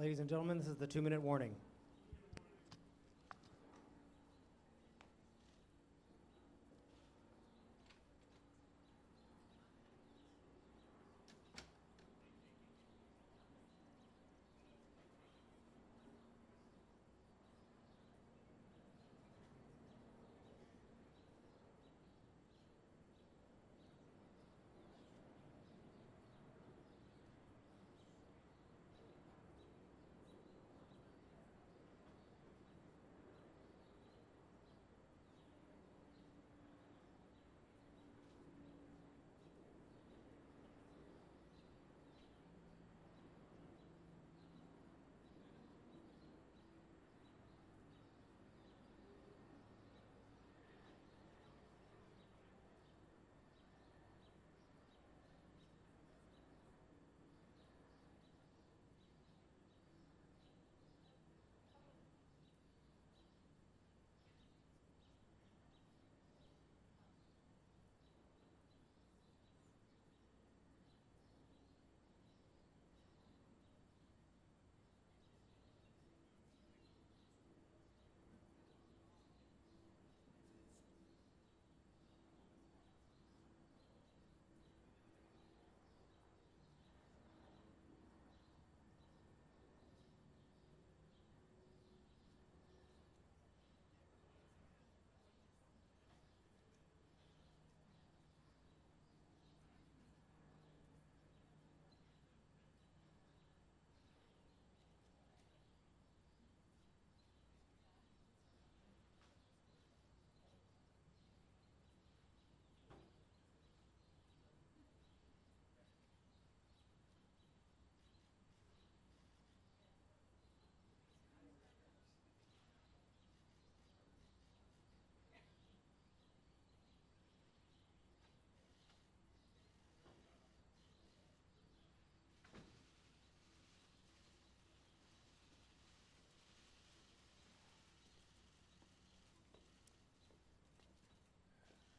Ladies and gentlemen, this is the 2-minute warning.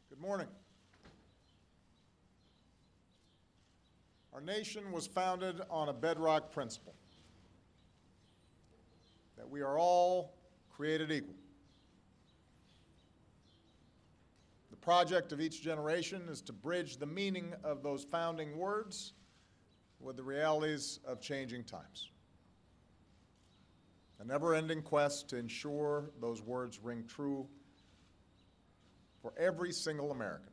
Good morning. Our nation was founded on a bedrock principle that we are all created equal. The project of each generation is to bridge the meaning of those founding words with the realities of changing times. A never-ending quest to ensure those words ring true for every single American.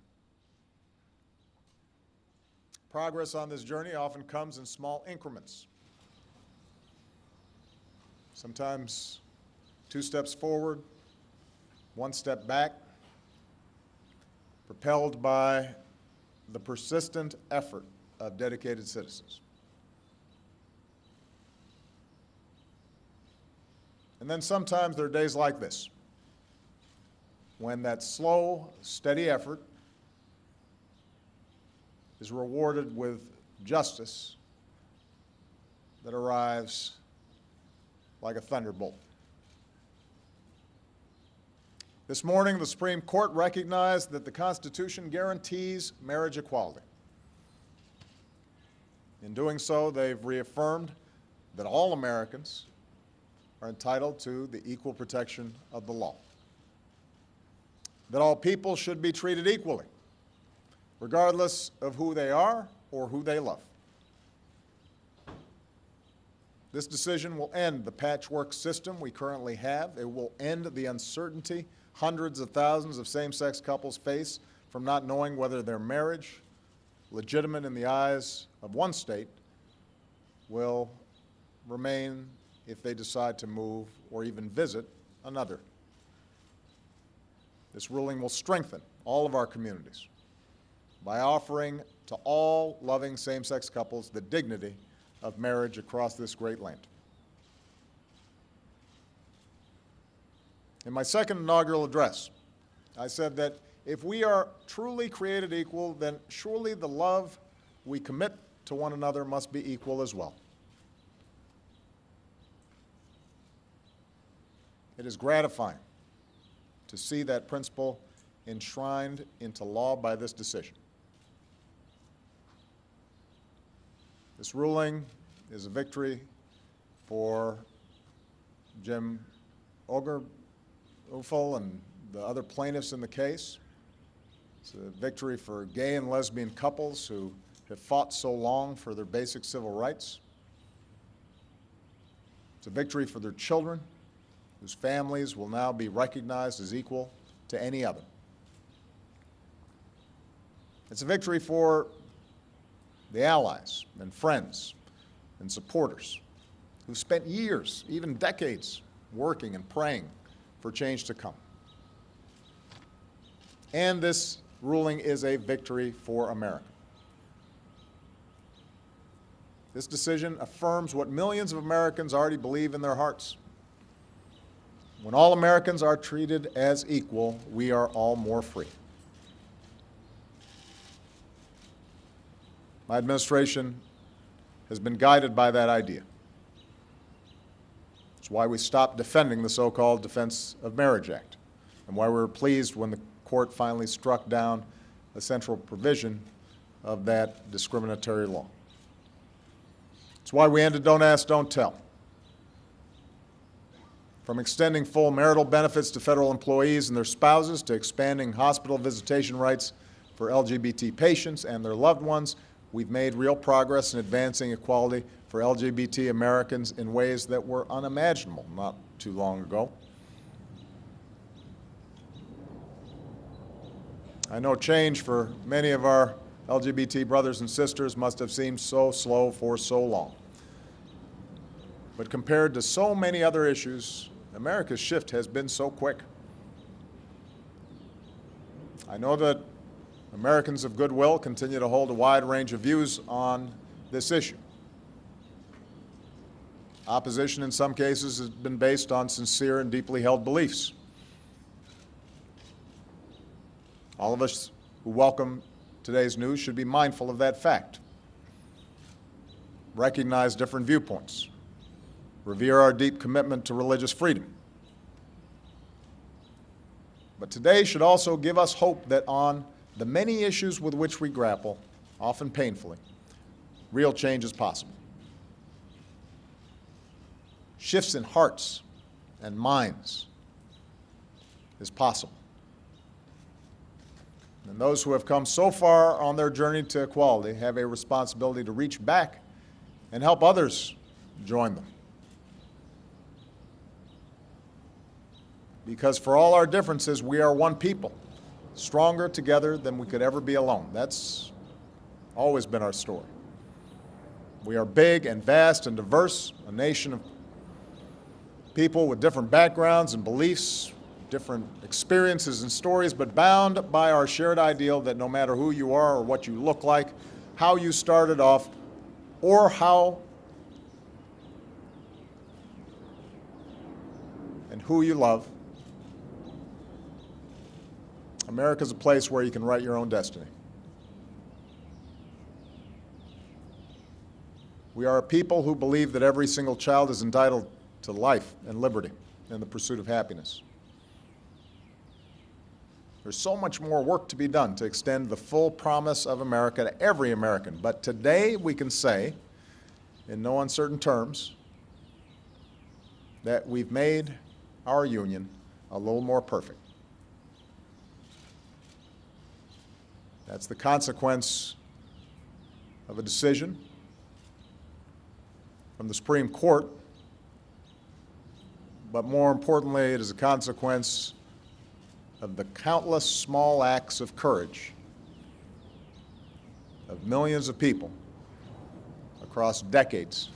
Progress on this journey often comes in small increments. Sometimes 2 steps forward, 1 step back, propelled by the persistent effort of dedicated citizens. And then sometimes there are days like this, when that slow, steady effort is rewarded with justice that arrives like a thunderbolt. This morning, the Supreme Court recognized that the Constitution guarantees marriage equality. In doing so, they've reaffirmed that all Americans are entitled to the equal protection of the law, that all people should be treated equally, regardless of who they are or who they love. This decision will end the patchwork system we currently have. It will end the uncertainty hundreds of thousands of same-sex couples face from not knowing whether their marriage, legitimate in the eyes of one state, will remain if they decide to move or even visit another. This ruling will strengthen all of our communities by offering to all loving same-sex couples the dignity of marriage across this great land. In my second inaugural address, I said that if we are truly created equal, then surely the love we commit to one another must be equal as well. It is gratifying to see that principle enshrined into law by this decision. This ruling is a victory for Jim Obergefell and the other plaintiffs in the case. It's a victory for gay and lesbian couples who have fought so long for their basic civil rights. It's a victory for their children, whose families will now be recognized as equal to any other. It's a victory for the allies and friends and supporters who've spent years, even decades, working and praying for change to come. And this ruling is a victory for America. This decision affirms what millions of Americans already believe in their hearts. When all Americans are treated as equal, we are all more free. My administration has been guided by that idea. It's why we stopped defending the so-called Defense of Marriage Act, and why we were pleased when the court finally struck down a central provision of that discriminatory law. It's why we ended Don't Ask, Don't Tell. From extending full marital benefits to federal employees and their spouses, to expanding hospital visitation rights for LGBT patients and their loved ones, we've made real progress in advancing equality for LGBT Americans in ways that were unimaginable not too long ago. I know change for many of our LGBT brothers and sisters must have seemed so slow for so long. But compared to so many other issues, America's shift has been so quick. I know that Americans of goodwill continue to hold a wide range of views on this issue. Opposition in some cases has been based on sincere and deeply held beliefs. All of us who welcome today's news should be mindful of that fact. Recognize different viewpoints. Revere our deep commitment to religious freedom. But today should also give us hope that on the many issues with which we grapple, often painfully, real change is possible. Shifts in hearts and minds is possible. And those who have come so far on their journey to equality have a responsibility to reach back and help others join them. Because for all our differences, we are one people, stronger together than we could ever be alone. That's always been our story. We are big and vast and diverse, a nation of people with different backgrounds and beliefs, different experiences and stories, but bound by our shared ideal that no matter who you are or what you look like, how you started off, or how and who you love, America is a place where you can write your own destiny. We are a people who believe that every single child is entitled to life and liberty and the pursuit of happiness. There's so much more work to be done to extend the full promise of America to every American. But today we can say, in no uncertain terms, that we've made our union a little more perfect. That's the consequence of a decision from the Supreme Court, but more importantly, it is a consequence of the countless small acts of courage of millions of people across decades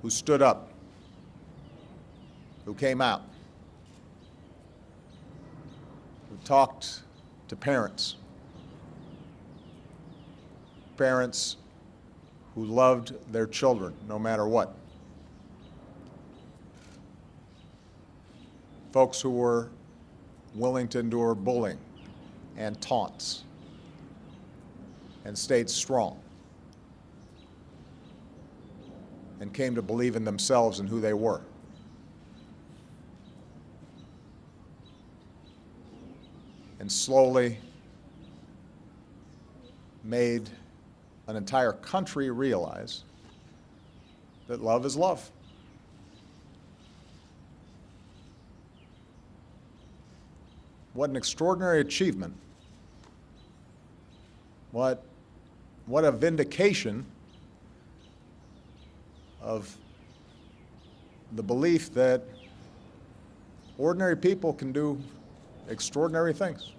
who stood up, who came out, who talked to parents who loved their children no matter what, folks who were willing to endure bullying and taunts and stayed strong and came to believe in themselves and who they were. And slowly made an entire country realize that love is love. What an extraordinary achievement. What a vindication of the belief that ordinary people can do extraordinary things.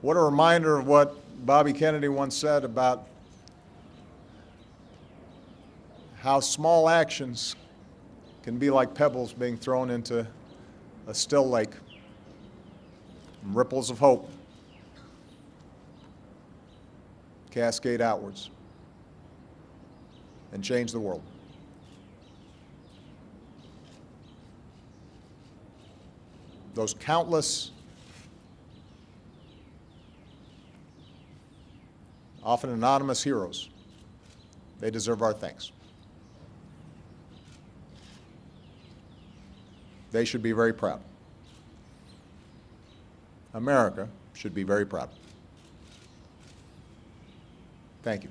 What a reminder of what Bobby Kennedy once said about how small actions can be like pebbles being thrown into a still lake. Ripples of hope cascade outwards and change the world. Those countless, often anonymous heroes, they deserve our thanks. They should be very proud. America should be very proud. Thank you.